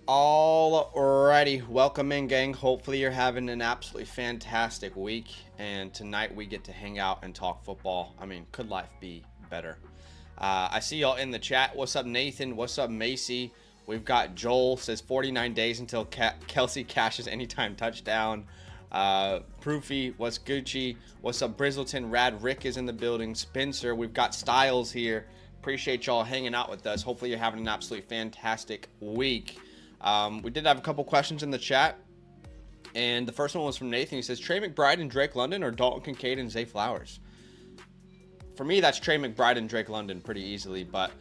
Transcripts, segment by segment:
Alrighty, welcome in, gang. Hopefully you're having an absolutely fantastic week, and tonight we get to hang out and talk football. I mean, could life be better? I see y'all in the chat. What's up, Nathan? What's up, Macy? We've got Joel says 49 days until Kelsey cashes anytime touchdown. Proofy, what's Gucci? What's up, Brizzleton? Rad Rick is in the building. Spencer, we've got Styles here. Appreciate y'all hanging out with us. Hopefully you're having an absolutely fantastic week. We did have a couple questions in the chat, and the first one was from Nathan. He says, Trey McBride and Drake London or Dalton Kincaid and Zay Flowers? For me, that's Trey McBride and Drake London pretty easily, but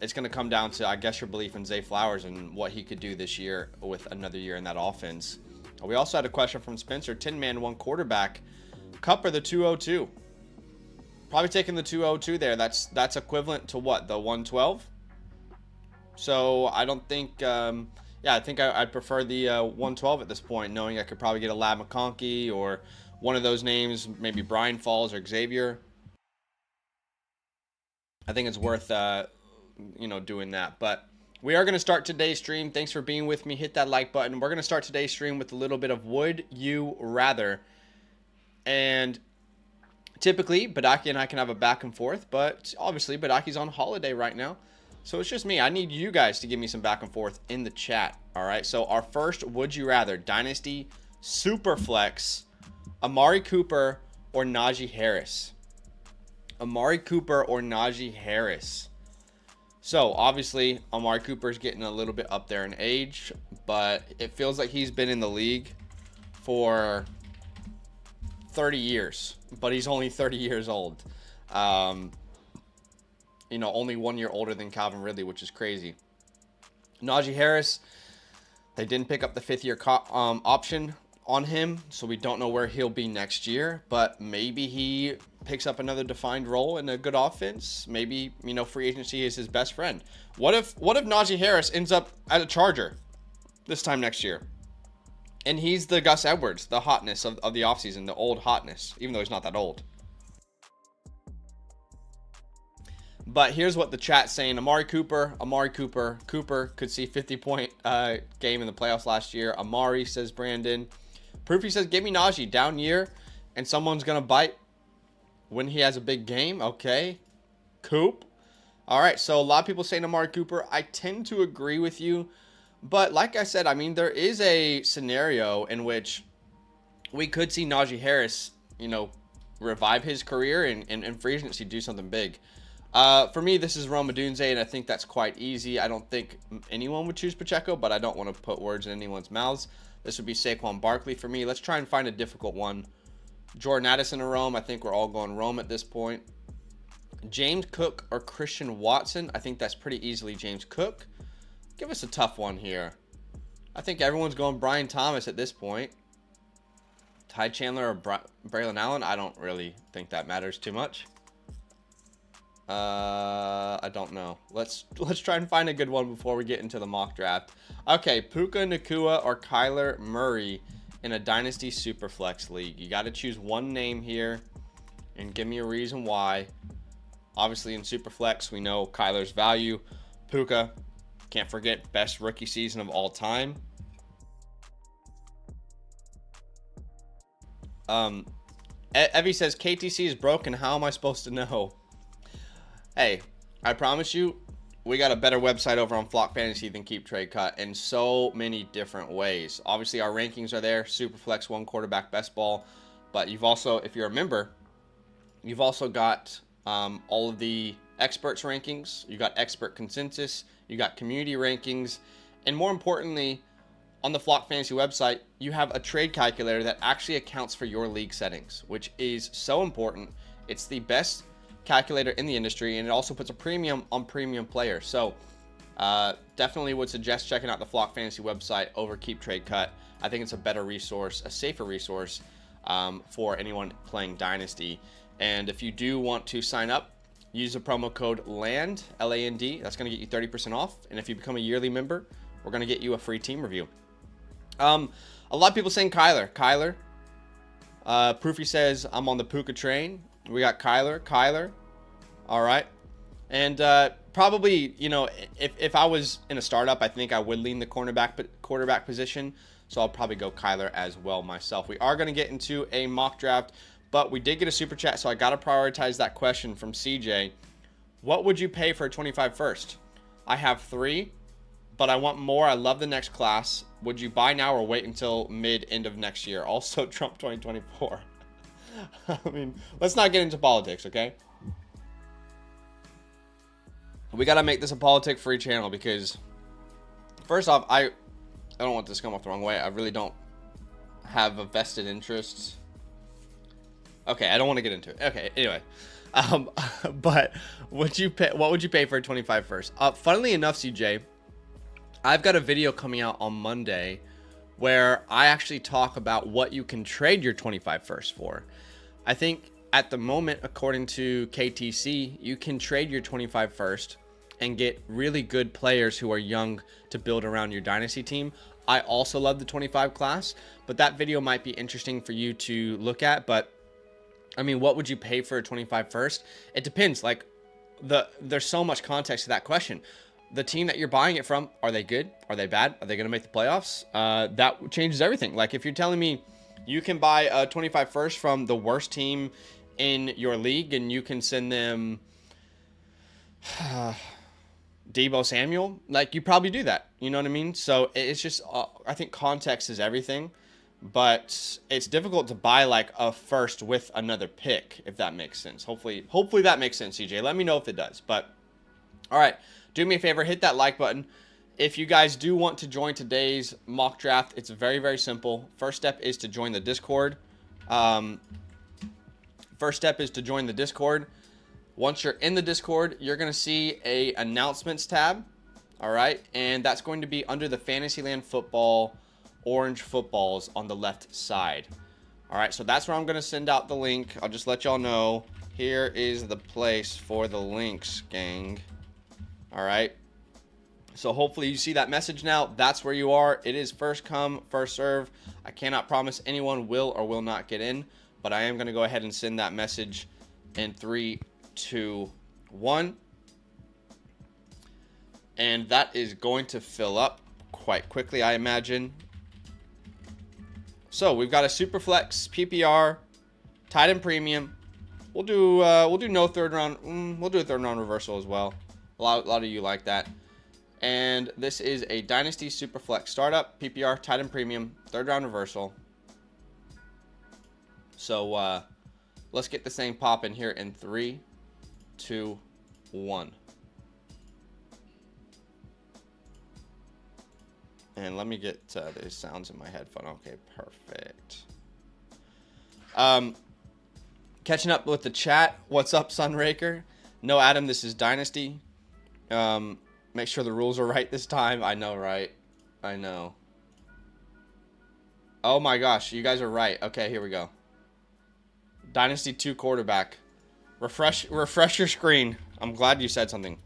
it's going to come down to, I guess, your belief in Zay Flowers and what he could do this year with another year in that offense. We also had a question from Spencer, 10-man, 1 quarterback. Cup or the 202? Probably taking the 202 there. That's equivalent to what, the 112? So I don't think, I think I'd prefer the 112 at this point, knowing I could probably get a Lab McConkey or one of those names, maybe Brian Falls or Xavier. I think it's worth, doing that. But we are going to start today's stream. Thanks for being with me. Hit that like button. We're going to start today's stream with a little bit of Would You Rather. And typically, Badaki and I can have a back and forth, but obviously Badaki's on holiday right now. So it's just me. I need you guys to give me some back and forth in the chat. All right. So our first Would You Rather, Dynasty Superflex, Amari Cooper or Najee Harris? Amari Cooper or Najee Harris? So obviously Amari Cooper is getting a little bit up there in age, but it feels like he's been in the league for 30 years, but he's only 30 years old. Only 1 year older than Calvin Ridley, which is crazy. Najee Harris, they didn't pick up the 5th-year option on him, so we don't know where he'll be next year, but maybe he picks up another defined role in a good offense. Maybe, free agency is his best friend. What if Najee Harris ends up at a Charger this time next year? And he's the Gus Edwards, the hotness of the offseason, the old hotness, even though he's not that old. But here's what the chat's saying. Amari Cooper. Cooper could see 50-point game in the playoffs last year. Amari, says Brandon. Proofy says, give me Najee. Down year, and someone's going to bite when he has a big game. Okay. Coop. All right, so a lot of people saying Amari Cooper. I tend to agree with you. But like I said, I mean, there is a scenario in which we could see Najee Harris, revive his career and in free agency do something big. For me, this is Roma Dunze, and I think that's quite easy. I don't think anyone would choose Pacheco, but I don't want to put words in anyone's mouths. This would be Saquon Barkley for me. Let's try and find a difficult one. Jordan Addison or Rome. I think we're all going Rome at this point. James Cook or Christian Watson. I think that's pretty easily James Cook. Give us a tough one here. I think everyone's going Brian Thomas at this point. Ty Chandler or Braylon Allen. I don't really think that matters too much. I don't know. Let's try and find a good one before we get into the mock draft. Okay, Puka Nacua or Kyler Murray in a Dynasty Superflex League. You got to choose one name here and give me a reason why. Obviously in Superflex, we know Kyler's value. Puka, can't forget, best rookie season of all time. Evie says, KTC is broken. How am I supposed to know? Hey, I promise you, we got a better website over on Flock Fantasy than Keep Trade Cut in so many different ways. Obviously, our rankings are there. Superflex, 1 quarterback, best ball. But you've also, if you're a member, you've also got all of the experts rankings. You got expert consensus. You got community rankings. And more importantly, on the Flock Fantasy website, you have a trade calculator that actually accounts for your league settings, which is so important. It's the best calculator in the industry, and it also puts a premium on premium players. So definitely would suggest checking out the Flock Fantasy website over Keep Trade Cut. I think it's a better resource, a safer resource for anyone playing Dynasty. And if you do want to sign up, use the promo code LAND, L-A-N-D. That's going to get you 30% off. And if you become a yearly member, we're going to get you a free team review. A lot of people saying Kyler. Proofy says, I'm on the Puka train. We got Kyler. All right. And probably, you know, if I was in a startup, I think I would lean the quarterback position. So I'll probably go Kyler as well myself. We are going to get into a mock draft, but we did get a super chat, so I got to prioritize that question from CJ. What would you pay for a 25 first? I have 3, but I want more. I love the next class. Would you buy now or wait until end of next year? Also, Trump 2024. I mean, let's not get into politics, okay? We got to make this a politic-free channel because, first off, I don't want this to come off the wrong way. I really don't have a vested interest. Okay, I don't want to get into it. Okay, anyway. But what would you pay for a 25 first? Funnily enough, CJ, I've got a video coming out on Monday where I actually talk about what you can trade your 25 first for. I think at the moment, according to KTC, you can trade your 25 first and get really good players who are young to build around your dynasty team. I also love the 25 class, but that video might be interesting for you to look at. But I mean, what would you pay for a 25 first? It depends. Like, there's so much context to that question. The team that you're buying it from, are they good? Are they bad? Are they going to make the playoffs? That changes everything. Like, if you're telling me you can buy a 25 first from the worst team in your league and you can send them Deebo Samuel, like, you probably do that. You know what I mean? So it's just, I think context is everything. But it's difficult to buy like a first with another pick, if that makes sense. Hopefully that makes sense, CJ. Let me know if it does. But all right, do me a favor, hit that like button. If you guys do want to join today's mock draft, it's very, very simple. First step is to join the Discord. Once you're in the Discord, you're going to see a announcements tab. All right, and that's going to be under the Fantasyland Football orange footballs on the left side. All right, so that's where I'm going to send out the link. I'll just let y'all know. Here is the place for the links, gang. All right. So hopefully you see that message now. That's where you are. It is first come, first serve. I cannot promise anyone will or will not get in, but I am going to go ahead and send that message in 3, 2, 1. And that is going to fill up quite quickly, I imagine. So we've got a Superflex, PPR, tight end premium. We'll do no third round. We'll do a third round reversal as well. A lot of you like that. And this is a Dynasty Superflex startup, PPR, tight end premium, third round reversal. So let's get this thing popping here in 3, 2, 1. And let me get the sounds in my headphone. Okay, perfect. Catching up with the chat. What's up, Sunraker? No, Adam, this is Dynasty. Make sure the rules are right this time. I know, right? I know. Oh my gosh, you guys are right. Okay, here we go. Dynasty 2 quarterback. Refresh your screen. I'm glad you said something.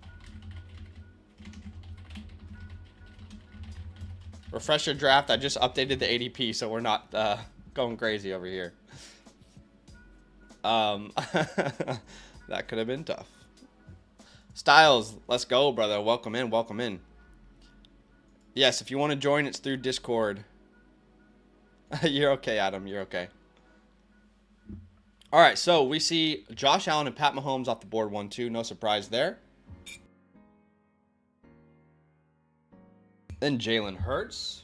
Refresh your draft. I just updated the ADP, so we're not going crazy over here. That could have been tough. Styles, let's go, brother. Welcome in, welcome in. Yes, if you want to join, it's through Discord. You're okay, Adam. You're okay. All right, so we see Josh Allen and Pat Mahomes off the board 1-2. No surprise there. Then Jalen Hurts.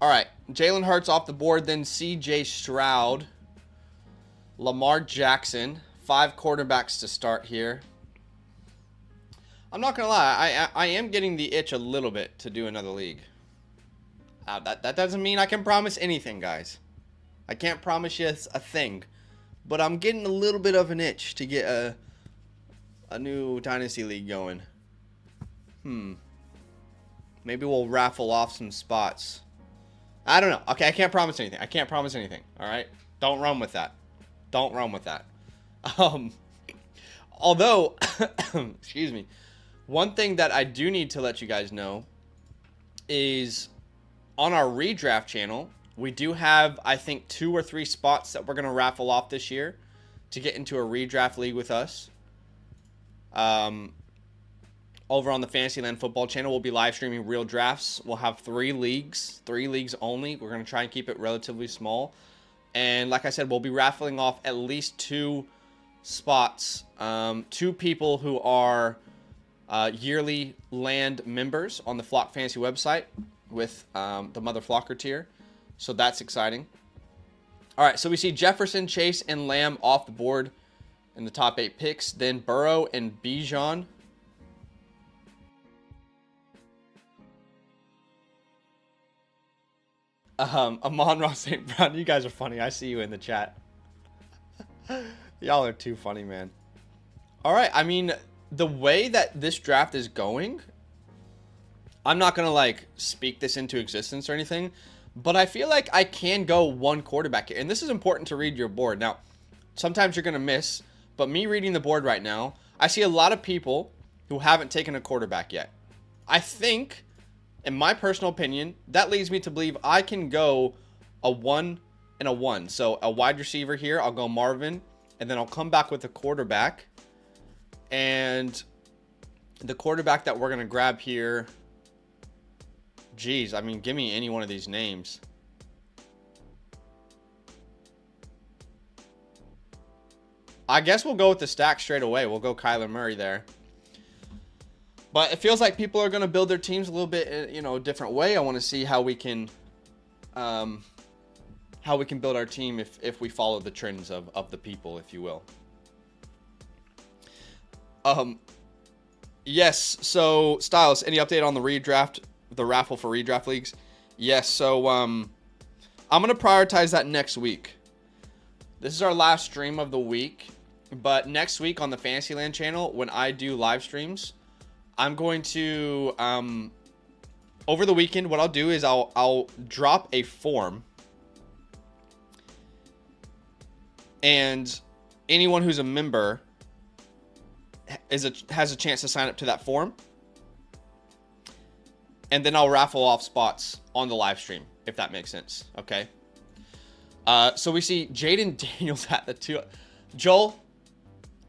All right, Jalen Hurts off the board. Then C.J. Stroud. Lamar Jackson. 5 quarterbacks to start here. I'm not going to lie. I am getting the itch a little bit to do another league. That doesn't mean I can promise anything, guys. I can't promise you a thing. But I'm getting a little bit of an itch to get a new Dynasty League going. Maybe we'll raffle off some spots. I don't know. Okay, I can't promise anything. All right? Don't run with that. Don't run with that. Although, excuse me, one thing that I do need to let you guys know is on our redraft channel, We do have, I think, 2 or 3 spots that we're going to raffle off this year to get into a redraft league with us. Over on the Fantasyland Football channel, we'll be live streaming real drafts. We'll have 3 leagues only. We're going to try and keep it relatively small. And like I said, we'll be raffling off at least 2 spots. 2 people who are yearly land members on the Flock Fantasy website with the Mother Flocker tier. So that's exciting. All right, so we see Jefferson, Chase, and Lamb off the board in the top 8 picks. Then Burrow and Bijan. Amon-Ra St. Brown, you guys are funny. I see you in the chat. Y'all are too funny, man. All right, I mean, the way that this draft is going, I'm not going to, like, speak this into existence or anything, but I feel like I can go 1 quarterback here. And this is important to read your board. Now, sometimes you're going to miss, but me reading the board right now, I see a lot of people who haven't taken a quarterback yet. I think, in my personal opinion, that leads me to believe I can go a 1 and a 1. So a wide receiver here, I'll go Marvin, and then I'll come back with a quarterback. And the quarterback that we're going to grab here, geez, I mean, give me any one of these names. I guess we'll go with the stack straight away. We'll go Kyler Murray there. But it feels like people are going to build their teams a little bit, you know, a different way. I want to see how we can build our team if we follow the trends of the people, if you will. Yes. So Styles, any update on the redraft, the raffle for redraft leagues? Yes. So I'm going to prioritize that next week. This is our last stream of the week, but next week on the Fantasyland channel, when I do live streams, I'm going to, over the weekend, what I'll do is I'll drop a form, and anyone who's a member has a chance to sign up to that form, and then I'll raffle off spots on the live stream, if that makes sense, okay? So we see Jaden Daniels at the 2. Joel,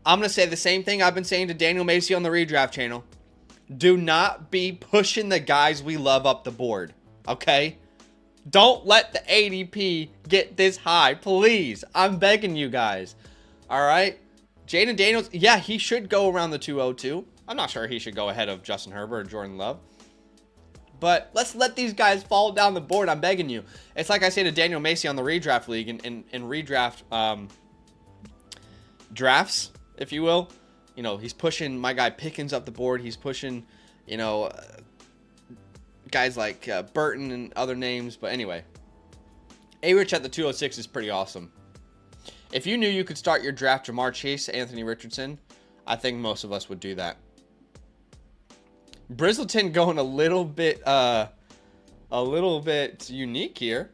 I'm going to say the same thing I've been saying to Daniel Macy on the redraft channel. Do not be pushing the guys we love up the board, okay? Don't let the ADP get this high, please. I'm begging you guys, all right? Jaden Daniels, yeah, he should go around the 202. I'm not sure he should go ahead of Justin Herbert or Jordan Love. But let's let these guys fall down the board, I'm begging you. It's like I say to Daniel Macy on the redraft league in redraft drafts, if you will. You know, he's pushing my guy Pickens up the board. He's pushing, you know, guys like Burton and other names. But anyway, A-Rich at the 206 is pretty awesome. If you knew you could start your draft Jamar Chase, Anthony Richardson, I think most of us would do that. Brizzleton going a little bit unique here.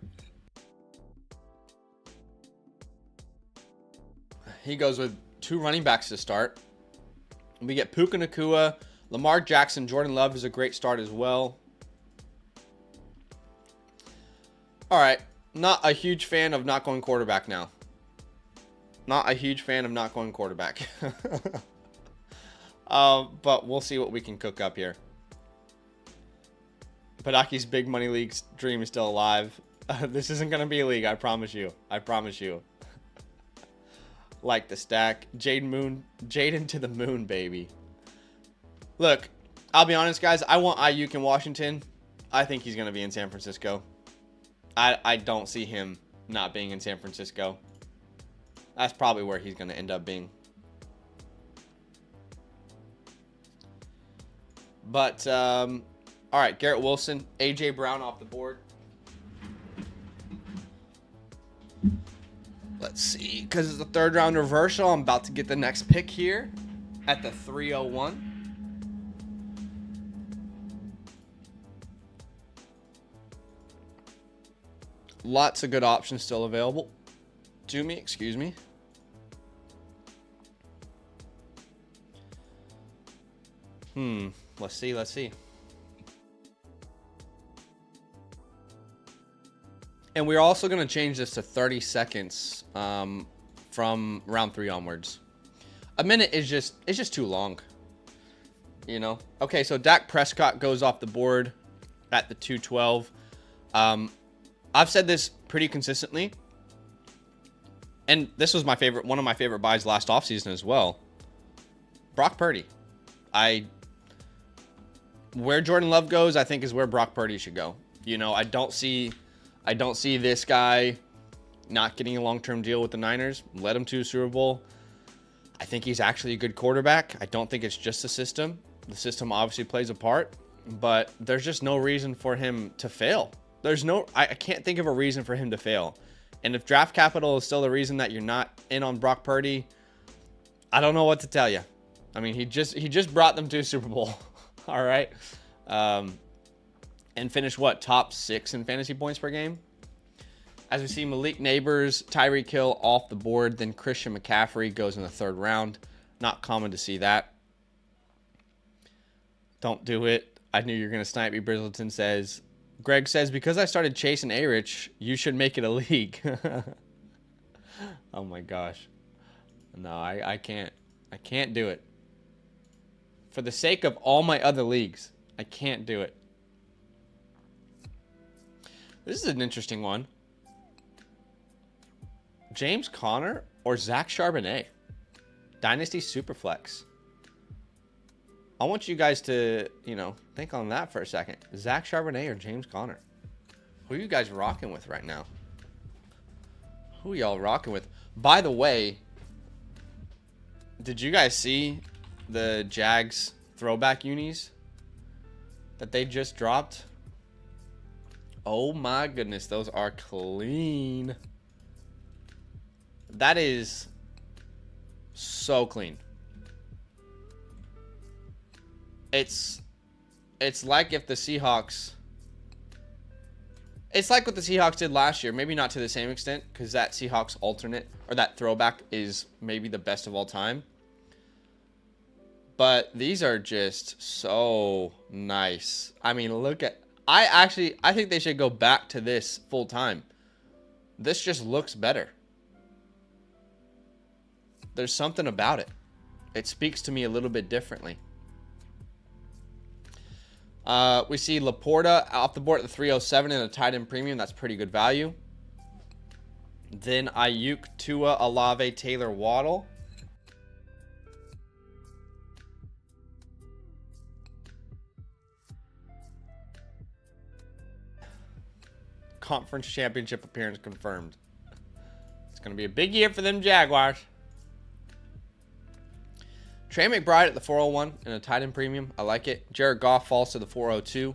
He goes with 2 running backs to start. We get Puka Nacua, Lamar Jackson, Jordan Love is a great start as well. All right, not a huge fan of not going quarterback now. Not a huge fan of not going quarterback. But we'll see what we can cook up here. Padaki's big money league's dream is still alive. This isn't going to be a league, I promise you. I promise you. Like the stack. Jaden to the moon, baby. Look, I'll be honest, guys. I want Ayuk in Washington. I think he's going to be in San Francisco. I don't see him not being in San Francisco. That's probably where he's going to end up being. But, all right, Garrett Wilson, A.J. Brown off the board. Let's see, because it's a 3rd round reversal, I'm about to get the next pick here at the 301. Lots of good options still available to me, excuse me. Let's see. And we're also going to change this to 30 seconds from round 3 onwards. A minute is just too long. You know? Okay, so Dak Prescott goes off the board at the 212. I've said this pretty consistently. And this was one of my favorite buys last offseason as well. Brock Purdy. Where Jordan Love goes, I think is where Brock Purdy should go. You know, I don't see this guy not getting a long-term deal with the Niners. Led him to a Super Bowl. I think he's actually a good quarterback. I don't think it's just the system. The system obviously plays a part, but there's just no reason for him to fail. I can't think of a reason for him to fail. And if draft capital is still the reason that you're not in on Brock Purdy, I don't know what to tell you. I mean, he just brought them to a Super Bowl. All right. And finished what? Top 6 in fantasy points per game. As we see, Malik Neighbors, Tyreek Hill off the board. Then Christian McCaffrey goes in the 3rd round. Not common to see that. Don't do it. I knew you were going to snipe me. Brizzleton says, Greg says, because I started chasing A-Rich, you should make it a league. Oh my gosh. No, I can't. I can't do it. For the sake of all my other leagues, I can't do it. This is an interesting one. James Conner or Zach Charbonnet? Dynasty Superflex. I want you guys to, think on that for a second. Zach Charbonnet or James Conner? Who are you guys rocking with right now? Who are y'all rocking with? By the way, did you guys see the Jags throwback unis that they just dropped? Oh my goodness, those are clean. That is so clean. It's like if the Seahawks... It's like what the Seahawks did last year. Maybe not to the same extent, because that Seahawks alternate, or that throwback, is maybe the best of all time. But these are just so nice. I mean, look at... I think they should go back to this full time. This just looks better. There's something about it. It speaks to me a little bit differently. We see Laporta off the board at the 307 in a tight end premium. That's pretty good value. Then Ayuk, Tua, Olave, Taylor, Waddle. Conference championship appearance confirmed. It's going to be a big year for them Jaguars. Trey McBride at the 401 in a tight end premium. I like it. Jared Goff falls to the 402.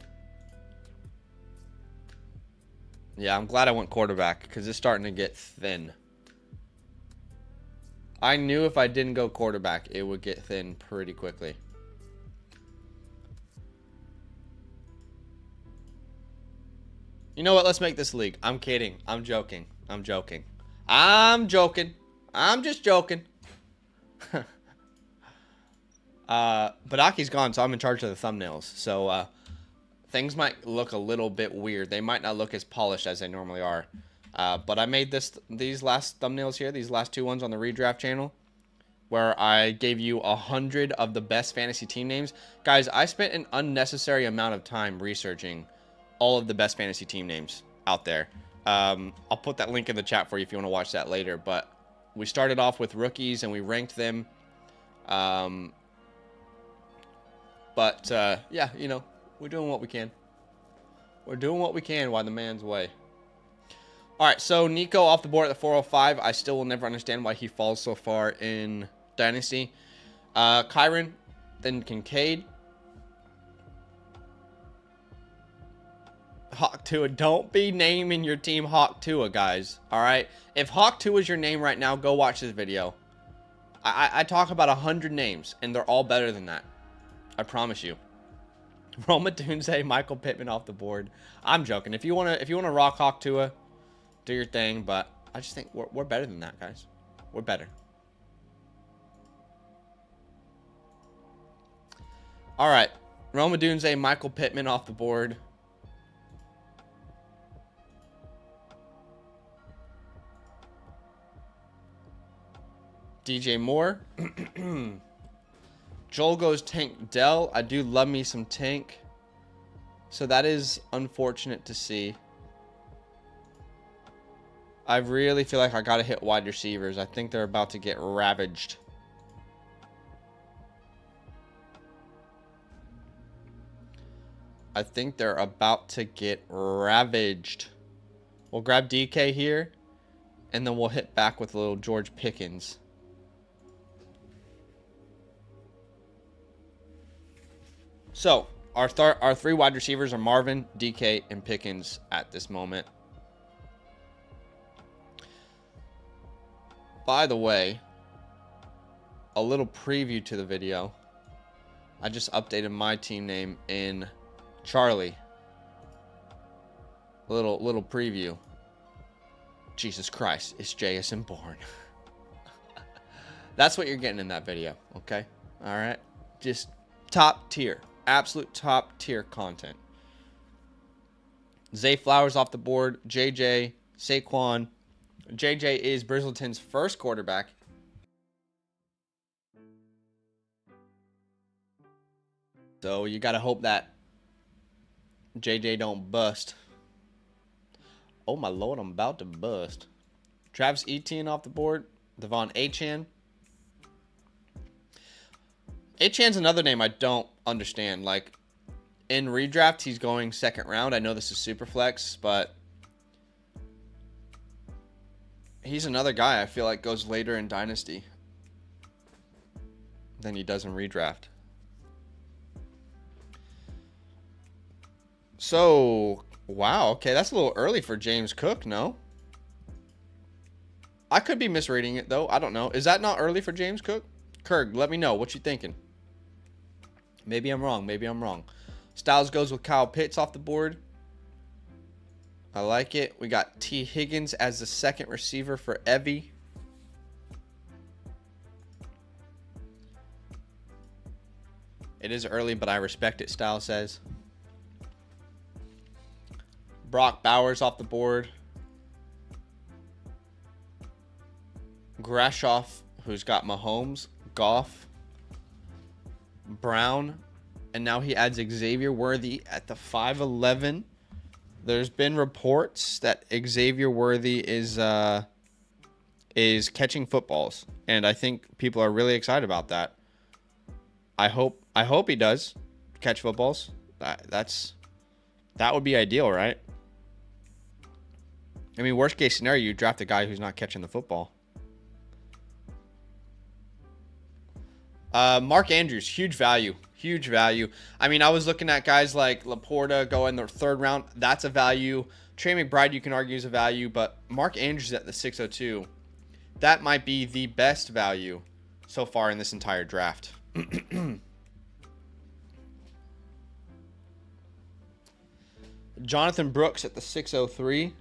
Yeah, I'm glad I went quarterback because it's starting to get thin. I knew if I didn't go quarterback, it would get thin pretty quickly. You know what? Let's make this league. I'm kidding. I'm joking. I'm joking. I'm joking. I'm just joking. But Aki's gone, so I'm in charge of the thumbnails. So things might look a little bit weird. They might not look as polished as they normally are. But I made these last thumbnails here, these last 2 ones on the redraft channel, where I gave you 100 of the best fantasy team names. Guys, I spent an unnecessary amount of time researching all of the best fantasy team names out there. I'll put that link in the chat for you if you want to watch that later. But we started off with rookies and we ranked them. Yeah, we're doing what we can. We're doing what we can while the man's away. All right, so Nico off the board at the 405. I still will never understand why he falls so far in Dynasty. Kyron, then Kincaid. Hawk Tua. Don't be naming your team Hawk Tua, guys. All right? If Hawk Tua is your name right now, go watch this video. I talk about 100 names, and they're all better than that. I promise you. Roma Dunze, Michael Pittman off the board. I'm joking. If you wanna rock Hawk Tua, do your thing. But I just think we're better than that, guys. We're better. All right, Roma Dunze, Michael Pittman off the board. DJ Moore. Joel goes Tank Dell. I do love me some Tank. So that is unfortunate to see. I really feel like I got to hit wide receivers. I think they're about to get ravaged. I think they're about to get ravaged. We'll grab DK here. And then we'll hit back with a little George Pickens. So, our three wide receivers are Marvin, DK, and Pickens at this moment. By the way, a little preview to the video. I just updated my team name in Charlie. Little preview. Jesus Christ, it's JSN Bourne. That's what you're getting in that video, okay? All right? Just top tier. Absolute top tier content. Zay Flowers off the board. JJ, Saquon. JJ is Brizzleton's first quarterback. So you got to hope that JJ don't bust. Oh my lord, I'm about to bust. Travis Etienne off the board. Devon Achane. Achane's another name I don't understand. Like, in redraft, he's going second round. I know this is super flex, but he's another guy I feel like goes later in Dynasty than he does in redraft. So, wow, okay, that's a little early for James Cook, no? I could be misreading it, though. I don't know. Is that not early for James Cook? Kirk, let me know. What you thinking? Maybe I'm wrong. Maybe I'm wrong. Styles goes with Kyle Pitts off the board. I like it. We got T. Higgins as the second receiver for Evie. It is early, but I respect it, Styles says. Brock Bowers off the board. Grashoff, who's got Mahomes, Goff, Brown, and now he adds Xavier Worthy at the 5'11". There's been reports that Xavier Worthy is catching footballs, and I think people are really excited about that. I hope he does catch footballs. That would be ideal, right? I mean, worst case scenario, you draft a guy who's not catching the football. Mark Andrews, huge value. Huge value. I mean, I was looking at guys like Laporta go in the third round. That's a value. Trey McBride, you can argue, is a value. But Mark Andrews at the 602, that might be the best value so far in this entire draft. Jonathan Brooks at the 603.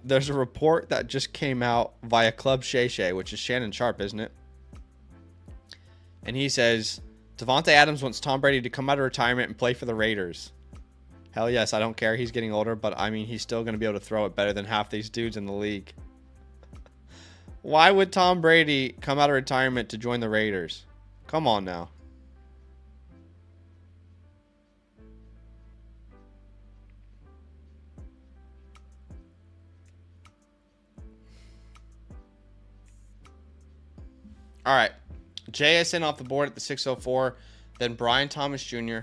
There's a report that just came out via Club Shay Shay, which is Shannon Sharp, isn't it? And he says, Devontae Adams wants Tom Brady to come out of retirement and play for the Raiders. Hell yes, I don't care. He's getting older, but I mean, he's still going to be able to throw it better than half these dudes in the league. Why would Tom Brady come out of retirement to join the Raiders? Come on now. All right. JSN off the board at the 604. Then Brian Thomas Jr.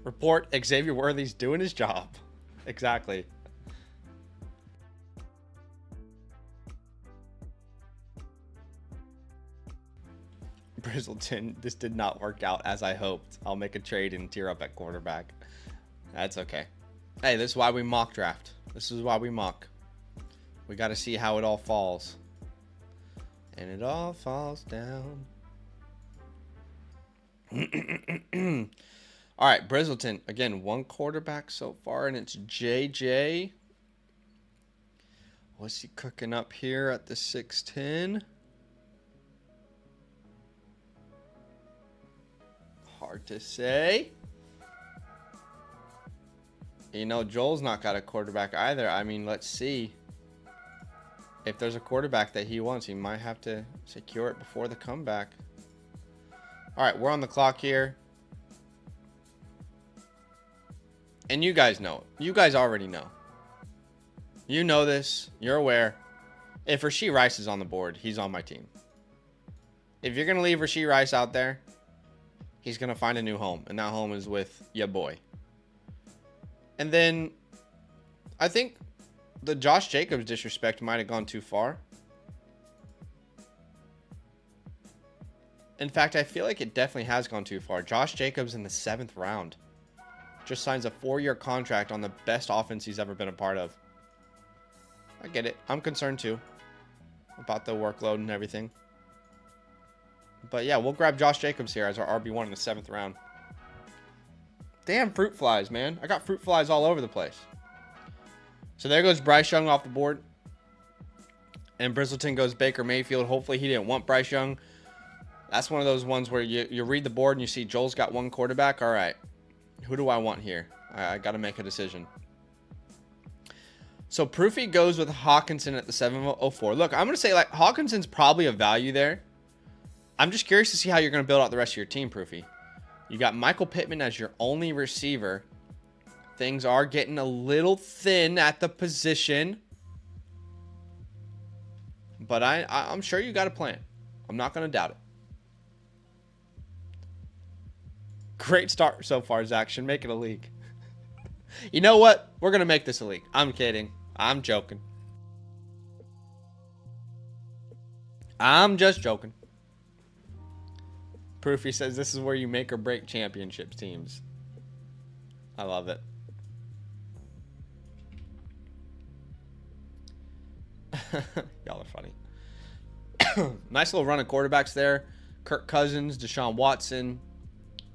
Report Xavier Worthy's doing his job. Exactly. Brizzleton, this did not work out as I hoped. I'll make a trade and tear up at quarterback. That's okay. Hey, this is why we mock draft. This is why we mock. We got to see how it all falls. And it all falls down. All right, Brizzleton. Again, one quarterback so far, and it's JJ. What's he cooking up here at the 610? Hard to say. You know, Joel's not got a quarterback either. I mean, let's see. If there's a quarterback that he wants, he might have to secure it before the comeback. All right, we're on the clock here. And you guys know. You guys already know. You know this. You're aware. If Rashee Rice is on the board, he's on my team. If you're going to leave Rashee Rice out there, he's going to find a new home. And that home is with your boy. And then I think the Josh Jacobs disrespect might have gone too far. In fact, I feel like it definitely has gone too far. Josh Jacobs in the 7th round just signs a 4-year contract on the best offense he's ever been a part of. I get it. I'm concerned too about the workload and everything. But yeah, we'll grab Josh Jacobs here as our RB1 in the 7th round. Damn fruit flies, man. I got fruit flies all over the place. So there goes Bryce Young off the board. And Bristleton goes Baker Mayfield. Hopefully he didn't want Bryce Young. That's one of those ones where you read the board and you see Joel's got one quarterback. All right, who do I want here? I got to make a decision. So Proofy goes with Hawkinson at the 704. Look, I'm going to say like Hawkinson's probably a value there. I'm just curious to see how you're going to build out the rest of your team, Proofy. You got Michael Pittman as your only receiver. Things are getting a little thin at the position. But I'm sure you got a plan. I'm not going to doubt it. Great start so far, Zach. Should make it a league. You know what? We're going to make this a league. I'm kidding. I'm joking. I'm just joking. Proofy says this is where you make or break championship teams. I love it. Y'all are funny. Nice little run of quarterbacks there. Kirk Cousins, Deshaun Watson,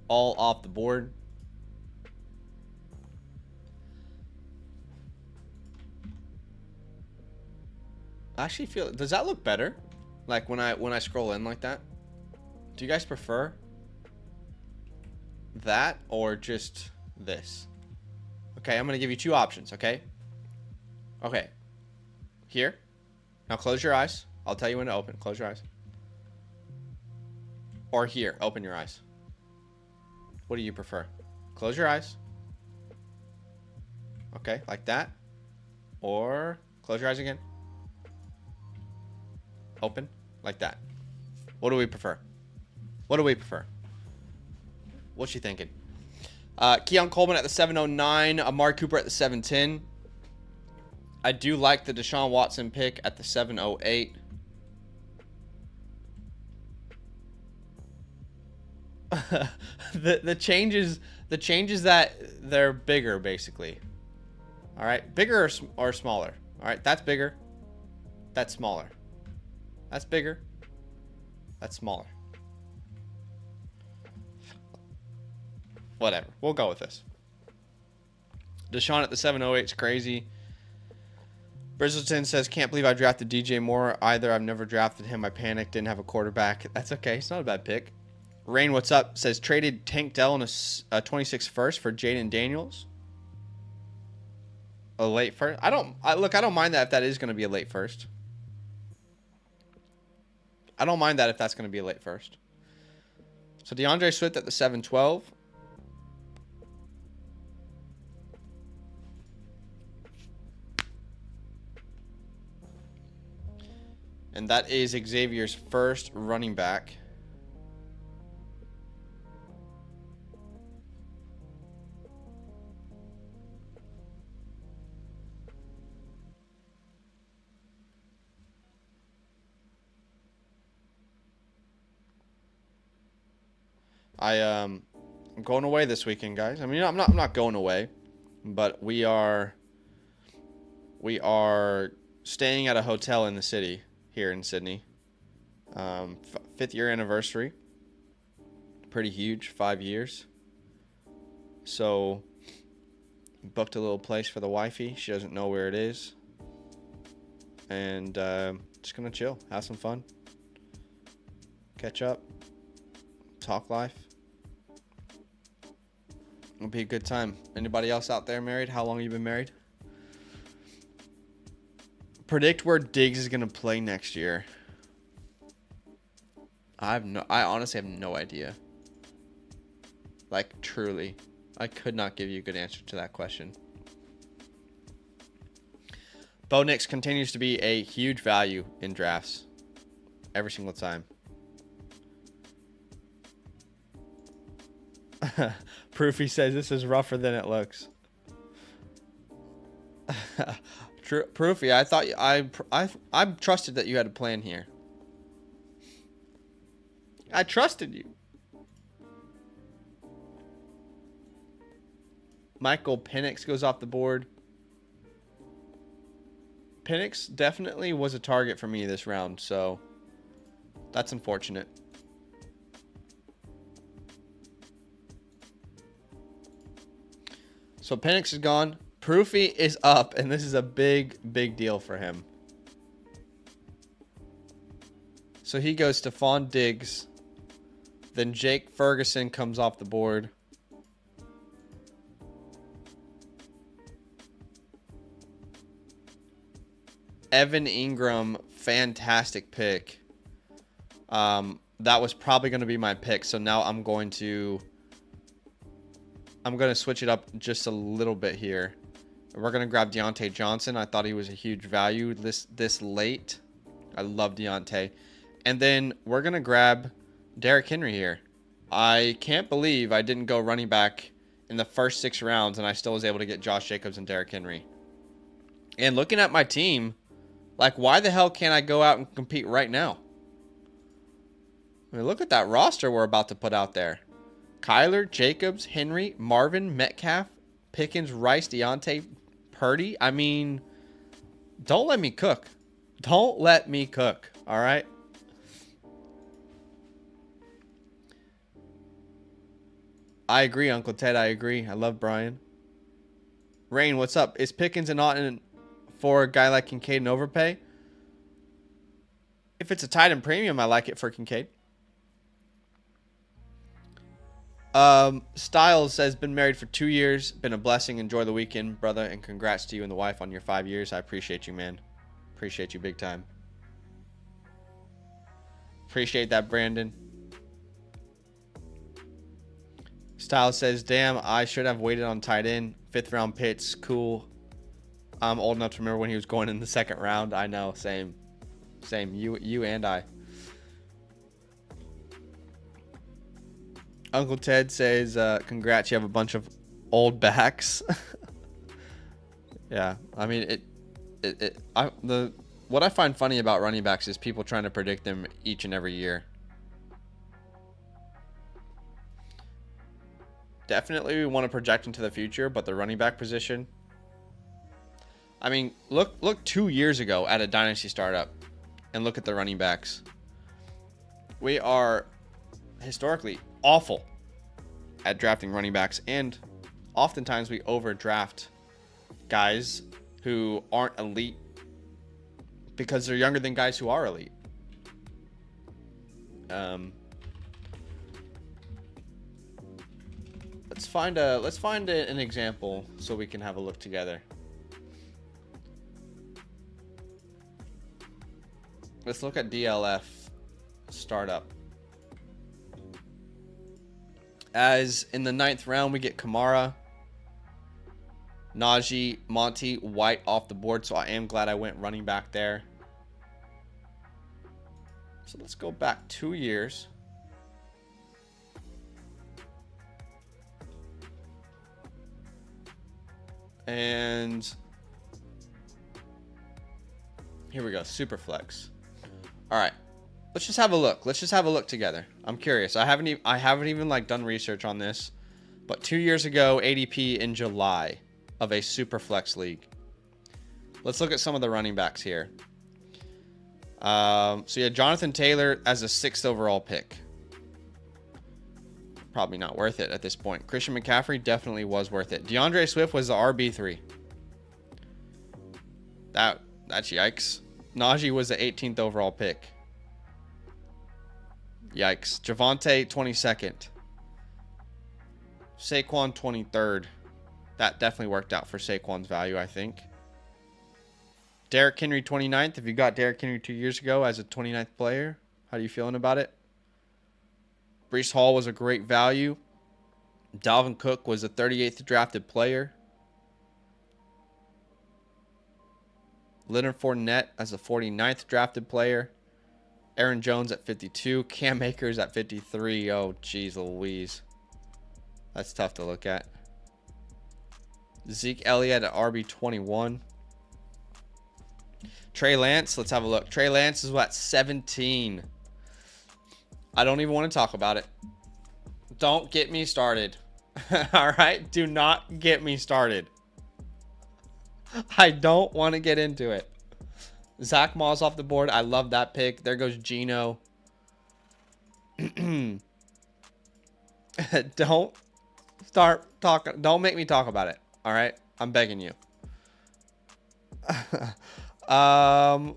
all off the board. I actually feel, does that look better? Like when I scroll in like that? Do you guys prefer that or just this? Okay, I'm going to give you two options, okay? Okay. Here. Now close your eyes. I'll tell you when to open. Close your eyes. Or here. Open your eyes. What do you prefer? Close your eyes. Okay, like that. Or close your eyes again. Open. Like that. What do we prefer? What do we prefer? What's she thinking? Keon Coleman at the 709. Amari Cooper at the 710. I do like the Deshaun Watson pick at the 708. the changes that they're bigger basically. All right, bigger or smaller. All right, that's bigger. That's smaller. That's bigger. That's smaller. Whatever. We'll go with this. Deshaun at the 708 is crazy. Bristleton says, can't believe I drafted DJ Moore either. I've never drafted him. I panicked, didn't have a quarterback. That's okay. It's not a bad pick. Rain, what's up? Says, traded Tank Dell in a 26 first for Jaden Daniels. A late first. I don't mind that if that is going to be a late first. I don't mind that if that's going to be a late first. So DeAndre Swift at the 712. And that is Xavier's first running back. I'm going away this weekend, guys. I mean, I'm not going away, but we are staying at a hotel in the city here in Sydney. 5th year anniversary. Pretty huge, 5 years. So booked a little place for the wifey. She doesn't know where it is. And just gonna chill, have some fun, catch up, talk life. It'll be a good time. Anybody else out there married? How long have you been married? Predict where Diggs is going to play next year. I honestly have no idea. Like, truly. I could not give you a good answer to that question. Bo Nix continues to be a huge value in drafts. Every single time. Proofy says this is rougher than it looks. Proofy, I thought I trusted that you had a plan here. I trusted you. Michael Penix goes off the board. Penix definitely was a target for me this round, so that's unfortunate. So Penix is gone. Proofy is up, and this is a big, big deal for him. So he goes to Stephon Diggs. Then Jake Ferguson comes off the board. Evan Ingram, fantastic pick. That was probably going to be my pick, so now I'm going to switch it up just a little bit here. We're going to grab Deontay Johnson. I thought he was a huge value this late. I love Deontay. And then we're going to grab Derrick Henry here. I can't believe I didn't go running back in the first 6 rounds and I still was able to get Josh Jacobs and Derrick Henry. And looking at my team, like, why the hell can't I go out and compete right now? I mean, look at that roster we're about to put out there. Kyler, Jacobs, Henry, Marvin, Metcalf, Pickens, Rice, Deontay, Purdy. I mean, don't let me cook. Don't let me cook, all right? I agree, Uncle Ted. I agree. I love Brian. Rain, what's up? Is Pickens and Naughton for a guy like Kincaid an overpay? If it's a tight end premium, I like it for Kincaid. Styles says, been married for 2 years. Been a blessing. Enjoy the weekend, brother. And congrats to you and the wife on your 5 years. I appreciate you, man. Appreciate you big time. Appreciate that, Brandon. Styles says, damn, I should have waited on tight end. 5th round Pitts. Cool. I'm old enough to remember when he was going in the 2nd round. I know. Same. You and I. Uncle Ted says, congrats, you have a bunch of old backs. Yeah, I mean, what I find funny about running backs is people trying to predict them each and every year. Definitely we want to project into the future, but the running back position, I mean, look 2 years ago at a Dynasty startup and look at the running backs. We are historically awful at drafting running backs, and oftentimes we overdraft guys who aren't elite because they're younger than guys who are elite. Let's find an example so we can have a look together. Let's look at DLF startup. As in the 9th round, we get Kamara, Najee, Monty, White off the board. So I am glad I went running back there. So let's go back 2 years. And here we go, super flex. All right, let's just have a look. Let's just have a look together. I'm curious. I haven't even like done research on this, but 2 years ago, ADP in July of a super flex league. Let's look at some of the running backs here. So yeah, Jonathan Taylor as a 6th overall pick. Probably not worth it at this point. Christian McCaffrey definitely was worth it. DeAndre Swift was the RB3. That's yikes. Najee was the 18th overall pick. Yikes. Javonte, 22nd. Saquon 23rd. That definitely worked out for Saquon's value, I think. Derrick Henry 29th. If you got Derrick Henry 2 years ago as a 29th player, how are you feeling about it? Breece Hall was a great value. Dalvin Cook was a 38th drafted player. Leonard Fournette as a 49th drafted player. Aaron Jones at 52. Cam Akers at 53. Oh, geez Louise. That's tough to look at. Zeke Elliott at RB 21. Trey Lance, let's have a look. Trey Lance is what, 17. I don't even want to talk about it. Don't get me started. All right? Do not get me started. I don't want to get into it. Zach Moss off the board. I love that pick. There goes Geno. Don't start talking. Don't make me talk about it. All right? I'm begging you. No,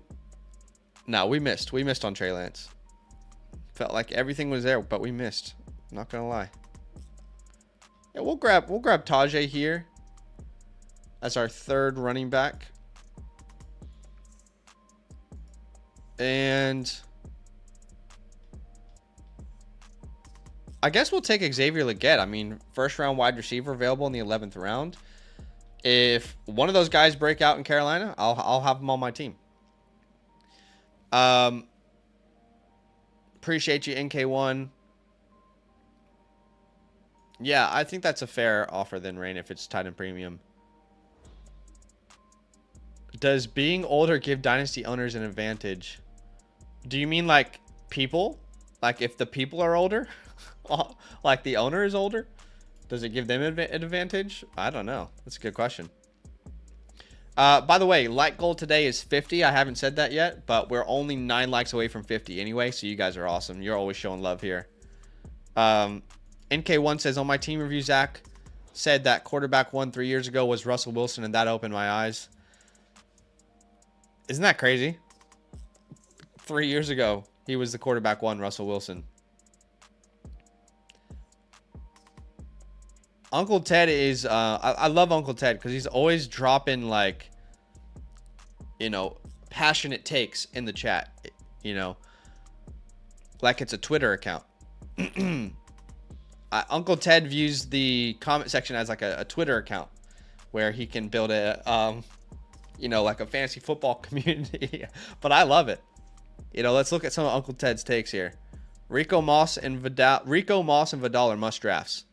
we missed. We missed on Trey Lance. Felt like everything was there, but we missed. Not gonna lie. Yeah, we'll grab Tajay here as our third running back. And I guess we'll take Xavier Legette. I mean, first round wide receiver available in the 11th round. If one of those guys break out in Carolina, I'll have them on my team. Appreciate you, NK1. Yeah, I think that's a fair offer then, Rain, if it's tight end premium. Does being older give Dynasty owners an advantage? Do you mean like people? Like if the people are older? Like the owner is older? Does it give them an advantage? I don't know. That's a good question. By the way, like goal today is 50. I haven't said that yet, but we're only 9 likes away from 50 anyway, so you guys are awesome. You're always showing love here. NK1 says, on my team review, Zach said that quarterback 1 3 years ago was Russell Wilson, and that opened my eyes. Isn't that crazy? 3 years ago, he was the quarterback 1, Russell Wilson. Uncle Ted is, I love Uncle Ted because he's always dropping, like, you know, passionate takes in the chat, you know, like it's a Twitter account. Uncle Ted views the comment section as like a Twitter account where he can build a, you know, like a fantasy football community. But I love it. You know, let's look at some of Uncle Ted's takes here. Rico Moss and Vidal are must drafts.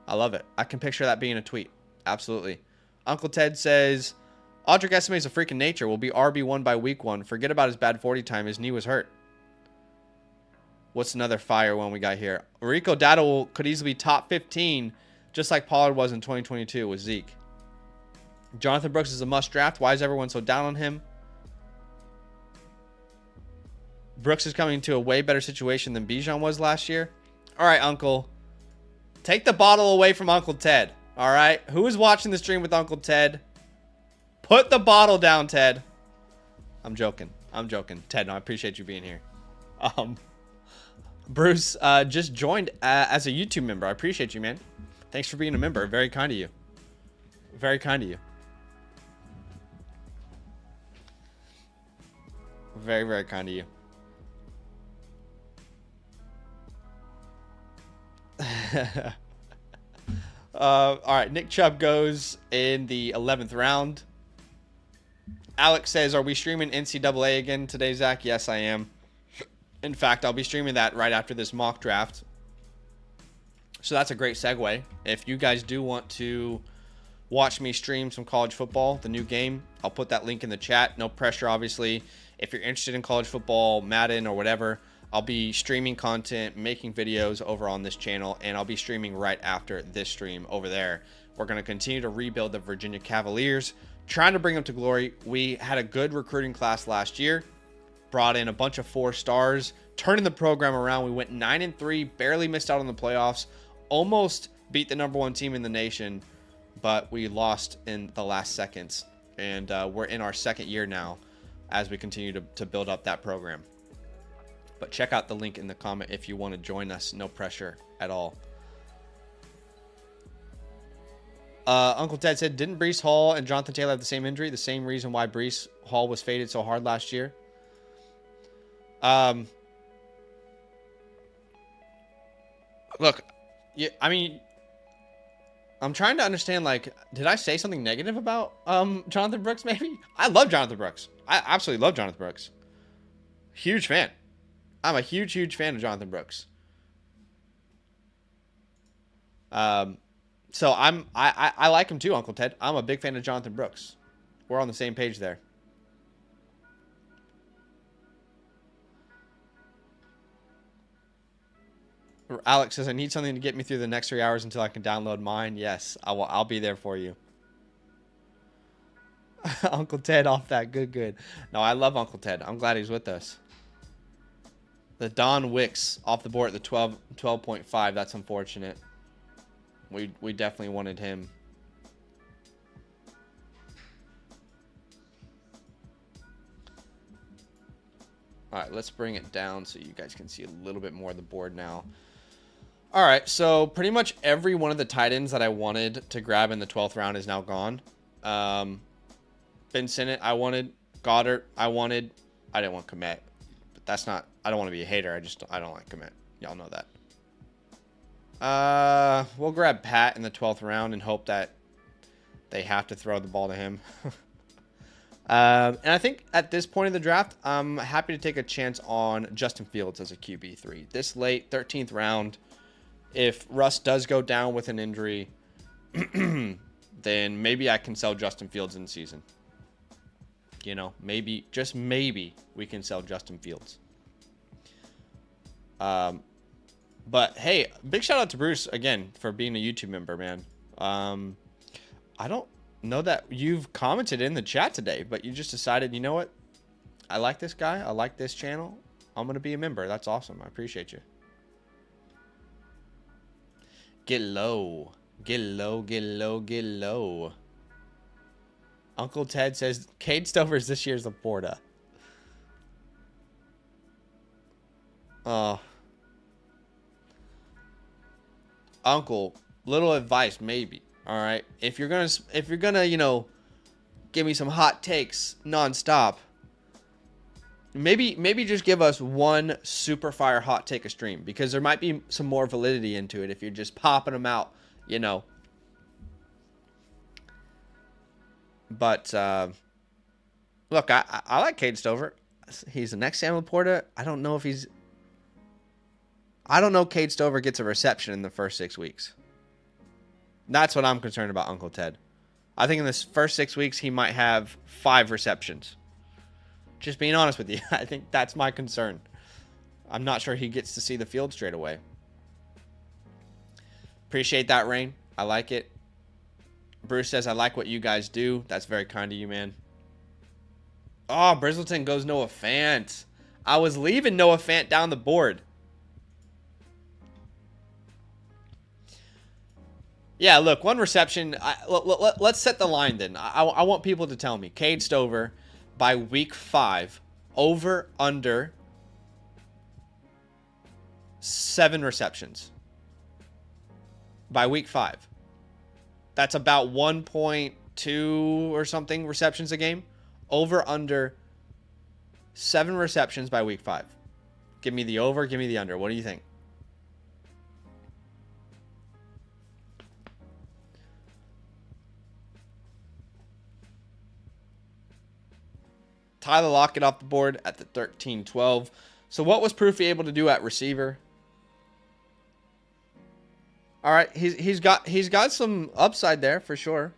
I love it. I can picture that being a tweet. Absolutely. Uncle Ted says, Audric Estime's a freaking nature. Will be RB1 by week 1. Forget about his bad 40 time. His knee was hurt. What's another fire one we got here? Rico Dowdle could easily be top 15, just like Pollard was in 2022 with Zeke. Jonathan Brooks is a must draft. Why is everyone so down on him? Brooks is coming to a way better situation than Bijan was last year. All right, Uncle. Take the bottle away from Uncle Ted. All right? Who is watching the stream with Uncle Ted? Put the bottle down, Ted. I'm joking. I'm joking. Ted, no, I appreciate you being here. Bruce just joined as a YouTube member. I appreciate you, man. Thanks for being a member. Very kind of you. Very kind of you. Very, very kind of you. All right, Nick Chubb goes in the 11th round. Alex says, are we streaming NCAA again today, Zach? Yes, I am. In fact, I'll be streaming that right after this mock draft. So that's a great segue. If you guys do want to watch me stream some college football, the new game, I'll put that link in the chat. No pressure, obviously. If you're interested in college football, Madden, or whatever, I'll be streaming content, making videos over on this channel, and I'll be streaming right after this stream over there. We're going to continue to rebuild the Virginia Cavaliers, trying to bring them to glory. We had a good recruiting class last year, brought in a bunch of 4 stars, turning the program around. We went 9-3, barely missed out on the playoffs, almost beat the #1 team in the nation, but we lost in the last seconds. And we're in our 2nd year now as we continue to build up that program. But check out the link in the comment if you want to join us. No pressure at all. Uncle Ted said, didn't Breece Hall and Jonathan Taylor have the same injury? The same reason why Breece Hall was faded so hard last year? Look, yeah, I mean, I'm trying to understand, like, did I say something negative about Jonathan Brooks, maybe? I love Jonathan Brooks. I absolutely love Jonathan Brooks. Huge fan. I'm a huge, huge fan of Jonathan Brooks. So I like him too, Uncle Ted. I'm a big fan of Jonathan Brooks. We're on the same page there. Alex says, I need something to get me through the next 3 hours until I can download mine. Yes, I'll be there for you. Uncle Ted off that. Good. No, I love Uncle Ted. I'm glad he's with us. The Don Wicks off the board at the 12.5. That's unfortunate. We definitely wanted him. All right, let's bring it down so you guys can see a little bit more of the board now. All right, so pretty much every one of the tight ends that I wanted to grab in the 12th round is now gone. Ben Sinnott, I wanted. Goddard, I wanted. I didn't want Komet, but that's not. I don't want to be a hater. I don't like Komet. Y'all know that. We'll grab Pat in the 12th round and hope that they have to throw the ball to him. And I think at this point in the draft, I'm happy to take a chance on Justin Fields as a QB3. This late, 13th round, if Russ does go down with an injury, then maybe I can sell Justin Fields in the season. You know, maybe, just maybe, we can sell Justin Fields. But hey, big shout out to Bruce again for being a YouTube member, man. I don't know that you've commented in the chat today, but you just decided, you know what? I like this guy. I like this channel. I'm going to be a member. That's awesome. I appreciate you. Get low. Get low, get low, get low. Uncle Ted says, Cade Stover's this year's Laporta. Uncle, little advice, maybe. All right, if you're gonna, you know, give me some hot takes nonstop, maybe just give us one super fire hot take a stream, because there might be some more validity into it if you're just popping them out, you know. But look, I like Cade Stover. He's the next Sam Laporta. I don't know Cade Stover gets a reception in the first 6 weeks. That's what I'm concerned about, Uncle Ted. I think in this first 6 weeks, he might have 5 receptions. Just being honest with you. I think that's my concern. I'm not sure he gets to see the field straight away. Appreciate that, Rain. I like it. Bruce says, I like what you guys do. That's very kind of you, man. Oh, Brizzleton goes Noah Fant. I was leaving Noah Fant down the board. Yeah, look, one reception. Let's set the line then. I want people to tell me. Cade Stover, by week 5, over, under 7 receptions. By week 5. That's about 1.2 or something receptions a game. Over, under 7 receptions by week 5. Give me the over, give me the under. What do you think? Tyler Lockett off the board at the 13-12. So what was Proofy able to do at receiver? All right, he's got some upside there for sure.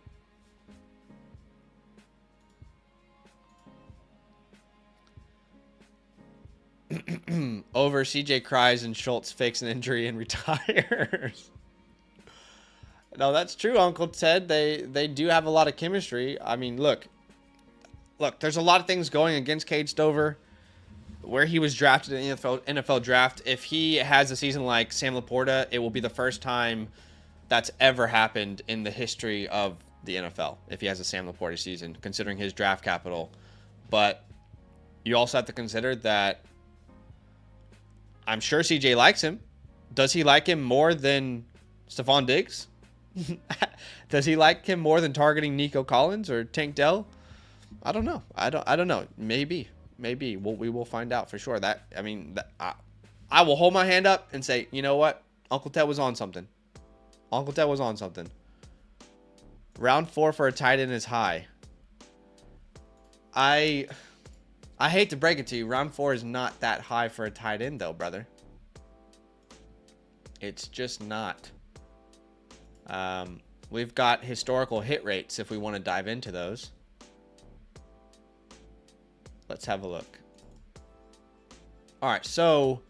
Over, CJ cries and Schultz fakes an injury and retires. No, that's true, Uncle Ted. They do have a lot of chemistry. I mean, look, there's a lot of things going against Cade Stover. Where he was drafted in the NFL draft, if he has a season like Sam Laporta, it will be the first time that's ever happened in the history of the NFL, if he has a Sam Laporta season, considering his draft capital. But you also have to consider that I'm sure CJ likes him. Does he like him more than Stephon Diggs? Does he like him more than targeting Nico Collins or Tank Dell? I don't know. I don't know. Maybe we will find out for sure. I will hold my hand up and say, you know what? Uncle Ted was on something. Uncle Ted was on something. Round 4 for a tight end is high. I hate to break it to you. Round 4 is not that high for a tight end, though, brother. It's just not. We've got historical hit rates if we want to dive into those. Let's have a look. All right, so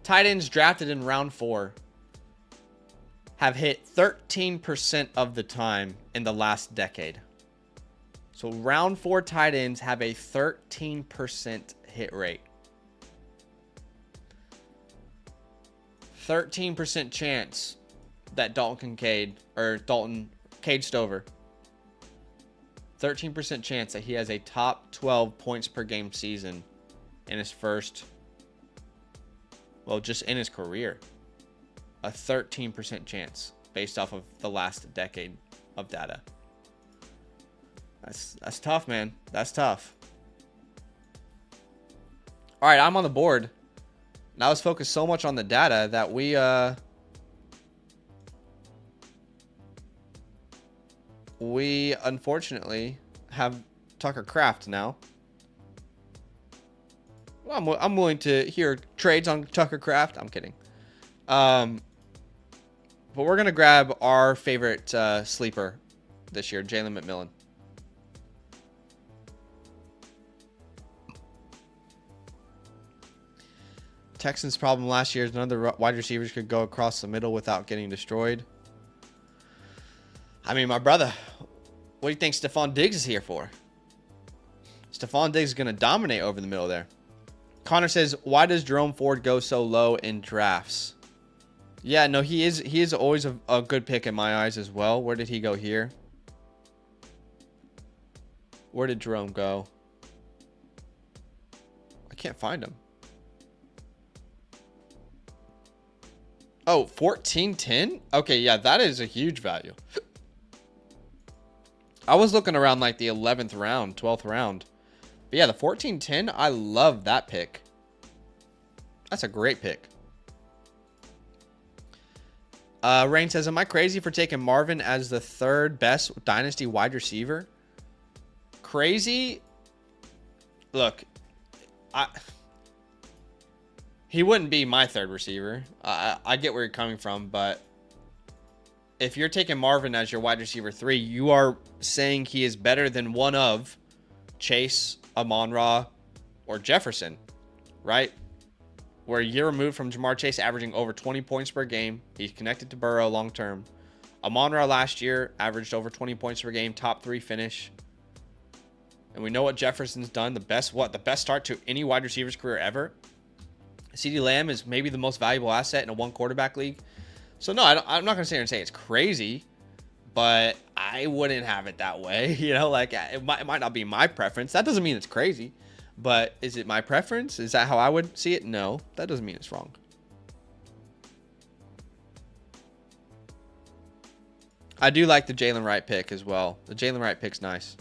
tight ends drafted in round 4 have hit 13% of the time in the last decade. So round 4 tight ends have a 13% hit rate. 13% chance that Dalton Cade Stover. 13% chance that he has a top 12 points per game season in his first, well, just in his career. A 13% chance based off of the last decade of data. That's tough, man. That's tough. All right, I'm on the board. Now let's focus so much on the data that we unfortunately have Tucker Kraft now. Well, I'm willing to hear trades on Tucker Kraft. I'm kidding. But we're going to grab our favorite sleeper this year, Jalen McMillan. Texans' problem last year is none of the wide receivers could go across the middle without getting destroyed. I mean, my brother, what do you think Stephon Diggs is here for? Stephon Diggs is going to dominate over the middle there. Connor says, why does Jerome Ford go so low in drafts? Yeah, no, he is always a good pick in my eyes as well. Where did he go here? Where did Jerome go? I can't find him. Oh, 14-10? Okay, yeah, that is a huge value. I was looking around like the 11th round, 12th round. But yeah, the 14-10, I love that pick. That's a great pick. Rain says, am I crazy for taking Marvin as the 3rd best Dynasty wide receiver? Crazy? Look, he wouldn't be my 3rd receiver. I get where you're coming from, but if you're taking Marvin as your wide receiver 3, you are saying he is better than one of Chase, Amon-Ra, or Jefferson, right? We're a year removed from Jamar Chase averaging over 20 points per game. He's connected to Burrow long term. Amon-Ra last year averaged over 20 points per game, top 3 finish. And we know what Jefferson's done. The best start to any wide receiver's career ever. CeeDee Lamb is maybe the most valuable asset in a 1-quarterback league. So no, I'm not going to sit here and say it's crazy, but I wouldn't have it that way. You know, like it might not be my preference. That doesn't mean it's crazy. But is it my preference? Is that how I would see it? No, that doesn't mean it's wrong. I do like the Jalen Wright pick as well. The Jalen Wright pick's nice.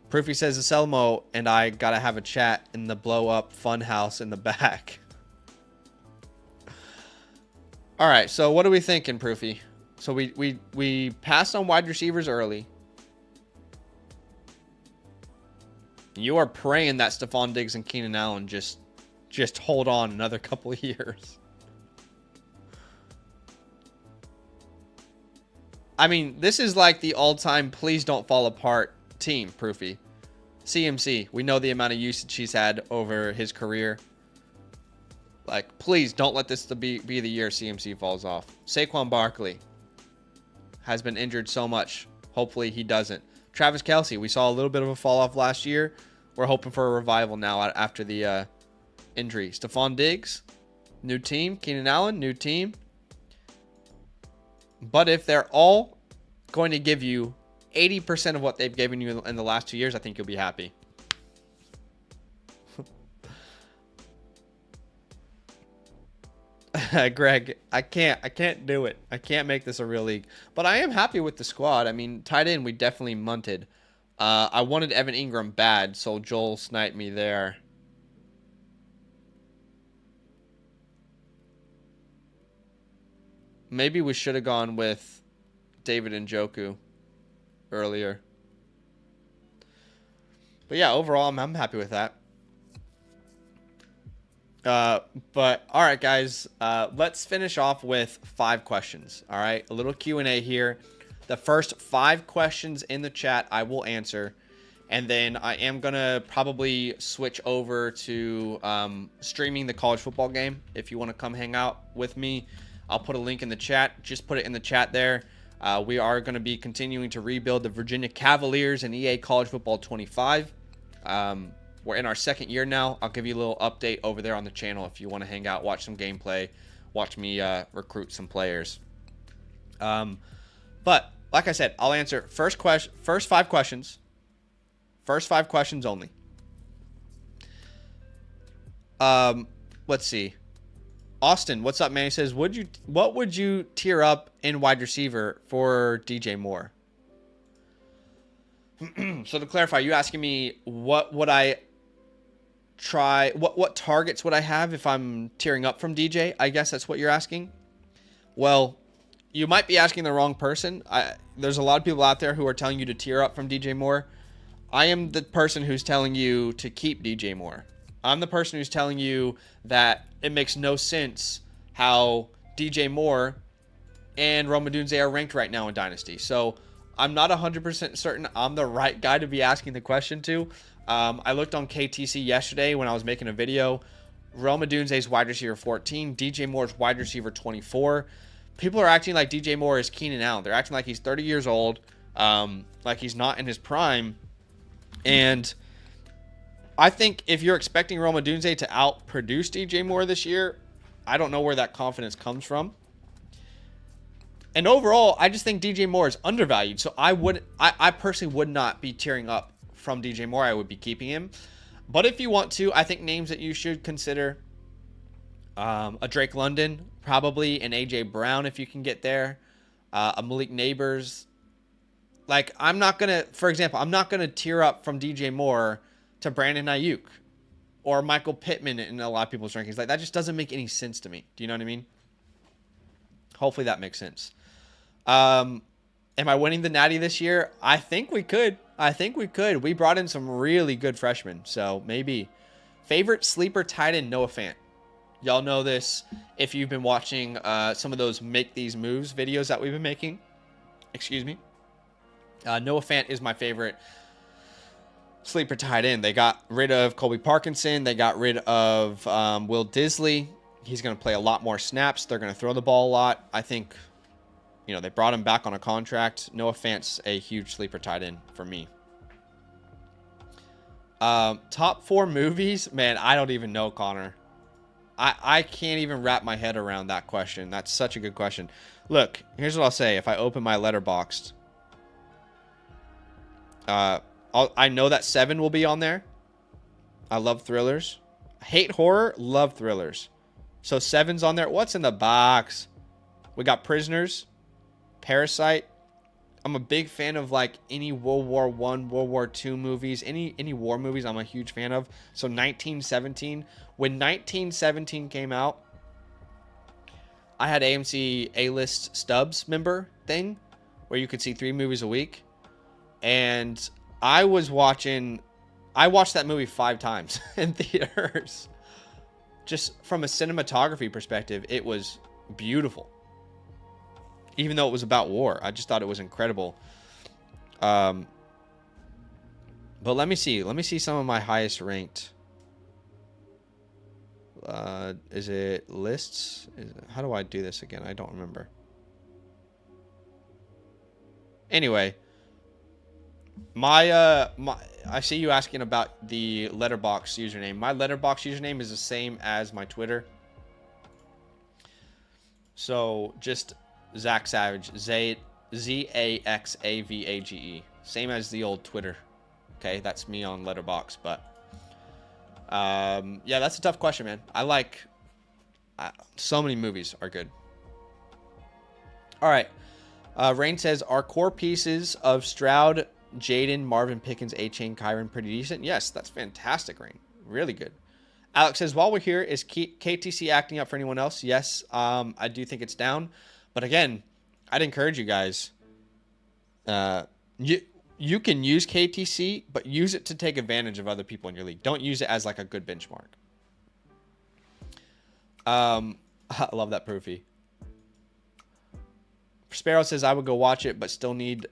Proofy says, Selmo and I got to have a chat in the blow-up fun house in the back. All right, so what are we thinking, Proofy? So we passed on wide receivers early. You are praying that Stephon Diggs and Keenan Allen just hold on another couple of years. I mean, this is like the all-time please don't fall apart team, Proofy. CMC, we know the amount of usage he's had over his career. Like, please don't let this be the year CMC falls off. Saquon Barkley has been injured so much. Hopefully he doesn't. Travis Kelce, we saw a little bit of a fall off last year. We're hoping for a revival now after the injury. Stephon Diggs, new team. Keenan Allen, new team. But if they're all going to give you 80% of what they've given you in the last 2 years, I think you'll be happy. Greg, I can't do it. I can't make this a real league. But I am happy with the squad. I mean, tight end, we definitely munted. I wanted Evan Ingram bad, so Joel sniped me there. Maybe we should have gone with David Njoku earlier. But yeah, overall, I'm happy with that. But all right, guys, let's finish off with 5 questions. All right, a little Q&A here. The first 5 questions in the chat I will answer, and then I am gonna probably switch over to streaming the college football game. If you want to come hang out with me, I'll put a link in the chat. Just put it in the chat there. We are going to be continuing to rebuild the Virginia Cavaliers in EA College Football 25. We're in our 2nd year now. I'll give you a little update over there on the channel if you want to hang out, watch some gameplay, watch me recruit some players. But like I said, I'll answer first 5 questions. First 5 questions only. Let's see. Austin, what's up, man? He says, what would you tier up in wide receiver for DJ Moore? So to clarify, you asking me what would I try, what targets would I have if I'm tiering up from DJ? I guess that's what you're asking. Well, you might be asking the wrong person. There's a lot of people out there who are telling you to tier up from DJ Moore. I am the person who's telling you to keep DJ Moore. I'm the person who's telling you that it makes no sense how DJ Moore and Rome Odunze are ranked right now in Dynasty. So I'm not 100% certain I'm the right guy to be asking the question to. I looked on KTC yesterday when I was making a video. Rome Odunze's wide receiver 14, DJ Moore's wide receiver 24. People are acting like DJ Moore is Keenan Allen. They're acting like he's 30 years old, like he's not in his prime. And I think if you're expecting Rome Odunze to outproduce DJ Moore this year, I don't know where that confidence comes from. And overall, I just think DJ Moore is undervalued. So I personally would not be tearing up from DJ Moore. I would be keeping him. But if you want to, I think names that you should consider, a Drake London, probably an AJ Brown if you can get there, a Malik Neighbors. Like, I'm not going to, for example, I'm not going to tear up from DJ Moore to Brandon Ayuk or Michael Pittman in a lot of people's rankings. Like, that just doesn't make any sense to me. Do you know what I mean? Hopefully that makes sense. Am I winning the Natty this year? I think we could. We brought in some really good freshmen, so maybe. Favorite sleeper tight end, Noah Fant. Y'all know this if you've been watching some of those Make These Moves videos that we've been making. Excuse me. Noah Fant is my favorite sleeper tight end. They got rid of Colby Parkinson. They got rid of Will Disley. He's going to play a lot more snaps. They're going to throw the ball a lot. I think, they brought him back on a contract. Noah Fant's a huge sleeper tight end for me. Top 4 movies? Man, I don't even know, Connor. I can't even wrap my head around that question. That's such a good question. Look, here's what I'll say. If I open my Letterboxd, I know that 7 will be on there. I love thrillers. Hate horror, love thrillers. So 7's on there. What's in the box? We got Prisoners, Parasite. I'm a big fan of like any World War I, World War II movies, any war movies I'm a huge fan of. So 1917. When 1917 came out, I had AMC A-list stubs member thing where you could see 3 movies a week. And I watched that movie 5 times in theaters. Just from a cinematography perspective, it was beautiful. Even though it was about war, I just thought it was incredible. But let me see some of my highest ranked. Is it lists? How do I do this again? I don't remember. Anyway, I see you asking about the Letterboxd username. My Letterboxd username is the same as my Twitter. So just Zach Savage, Zaxavage, same as the old Twitter. Okay, that's me on Letterboxd. But yeah, that's a tough question, man. I like So many movies are good. All right. Rain says, are core pieces of Stroud, Jaden, Marvin, Pickens, A-Chain, Kyron pretty decent? Yes, that's fantastic, Rain. Really good. Alex says, while we're here, is KTC acting up for anyone else? Yes, I do think it's down. But again, I'd encourage you guys. You can use KTC, but use it to take advantage of other people in your league. Don't use it as like a good benchmark. I love that proofy. Sparrow says, I would go watch it, but still need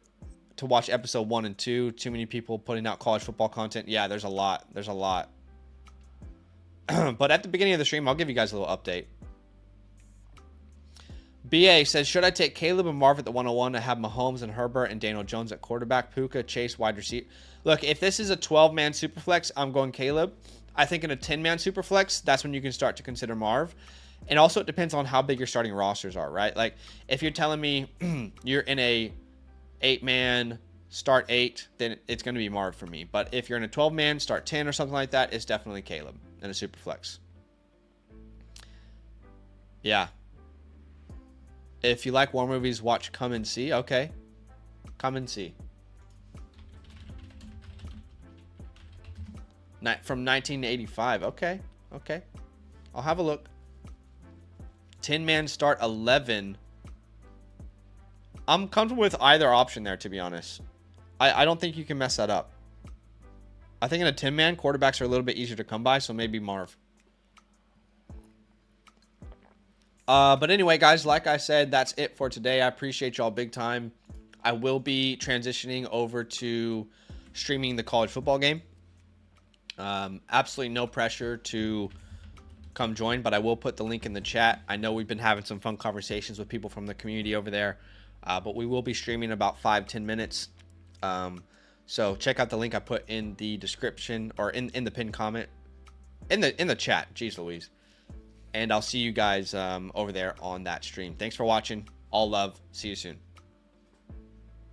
to watch episode 1 and 2. Too many people putting out college football content. Yeah, there's a lot. There's a lot. But at the beginning of the stream, I'll give you guys a little update. BA says, should I take Caleb and Marv at the 101 to have Mahomes and Herbert and Daniel Jones at quarterback, Puka, Chase, wide receiver? Look, if this is a 12-man superflex, I'm going Caleb. I think in a 10-man superflex, that's when you can start to consider Marv. And also, it depends on how big your starting rosters are, right? Like, if you're telling me you're in a 8-man, start 8, then it's going to be Marv for me. But if you're in a 12-man, start 10 or something like that, it's definitely Caleb in a superflex. Yeah. If you like war movies, watch Come and See. Okay. Come and See. From 1985. Okay. Okay. I'll have a look. 10-man start 11. I'm comfortable with either option there, to be honest. I don't think you can mess that up. I think in a 10-man, quarterbacks are a little bit easier to come by, so maybe Marv. But anyway, guys, like I said, that's it for today. I appreciate y'all big time. I will be transitioning over to streaming the college football game. Absolutely no pressure to come join, but I will put the link in the chat. I know we've been having some fun conversations with people from the community over there, but we will be streaming about 5-10 minutes. So check out the link I put in the description or in the pinned comment in the chat. Jeez Louise. And I'll see you guys over there on that stream. Thanks for watching. All love. See you soon.